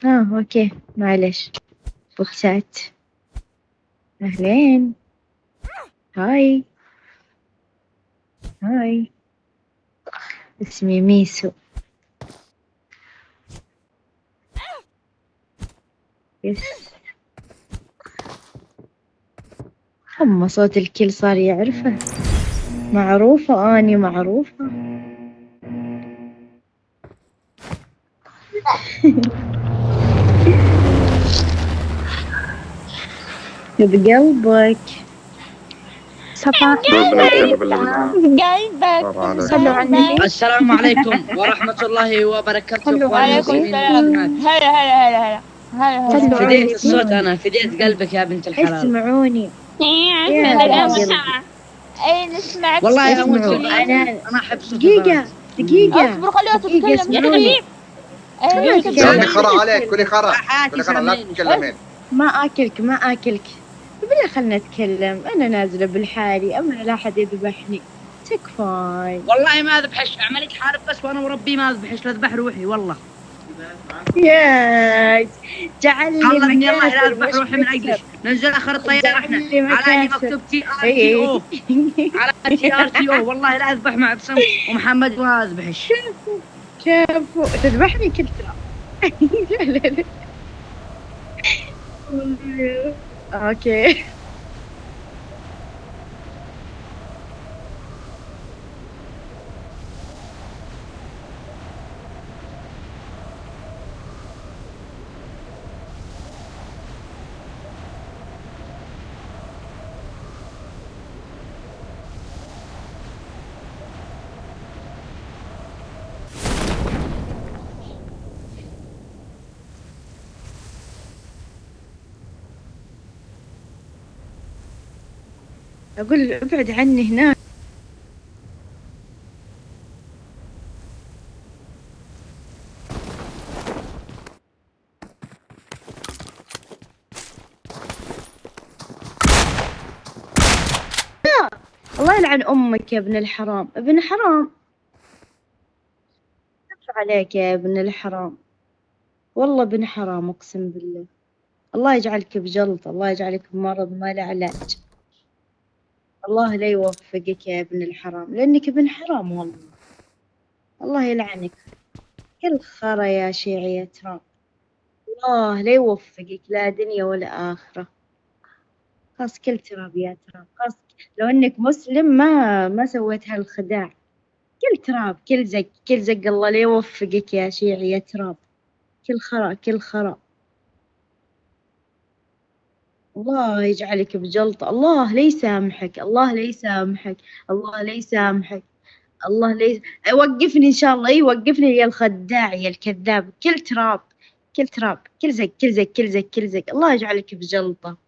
اوكي معلش. بوكسات. اهلين. هاي. هاي. اسمي ميسو. يس. أما صوت الكل صار يعرفه. معروفة أني معروفة. بقلبك. صباح قلبك قلبك صلوا على النبي. السلام عليكم ورحمة الله وبركاته. صلوا إخوان على المسلمين النبي. والمسلمات. هلا هلا هلا هلا هلا صلوا على فديت الصوت، النبي. أنا فديت قلبك يا بنت الحلال. اسمعوني. يا هلا قلبي. اي نسمعك. والله يا اسمعوا أموت أنا أحب صوت دقيقة دقيقة. اصبر خليها دقيقة تتكلم يا اسمعوني. حبيب. ما اي يا امي تتكلم. خرا عليك، كلي خرا حياتي كلي خرا، لا سامعيني. تتكلمين. ما آكلك ما آكلك. بالله خلنا نتكلم. أنا نازلة بالحالي، أما لا أحد يذبحني. تكفاي. والله ما أذبحش، أعملك حارب بس وأنا وربي ما أذبحش، لا أذبح روحي والله. يا جعلني الله إني الله لا مكاسر أذبح مش روحي من أجلك. مكسب. ننزل آخر الطيارة إحنا جعلني على إني مكاسر. مكتوب إيه. TRTO على TRTO. والله لا أذبح مع بسم ومحمد ما أذبحش. شافوا تذبحني كل ترى. لا لا لا. اوكي. اقول ابعد عني هناك. الله يلعن امك يا ابن الحرام. ابن حرام. كيف عليك يا ابن الحرام. والله ابن حرام اقسم بالله. الله يجعلك بجلط. الله يجعلك بمرض ما له علاج. الله لا يوفقك يا ابن الحرام لانك ابن حرام والله. الله يلعنك. كل خرا يا شيعي يا ترام. الله لا يوفقك لا دنيا ولا آخرة. خلاص كل تراب يا تراب. خلاص لو انك مسلم ما سويت هالخداع. كل تراب كل زق كل زق. الله لا يوفقك يا شيعي يا تراب. كل خرا كل خرا. الله يجعلك بجلطة. الله لا يسامحك. الله لا يسامحك. الله لا يسامحك. الله لا وقفني ان شاء الله. اي وقفني يا الخداع يا الكذاب. كل تراب كل تراب كل زق كل زق كل زق كل زق. الله يجعلك بجلطة.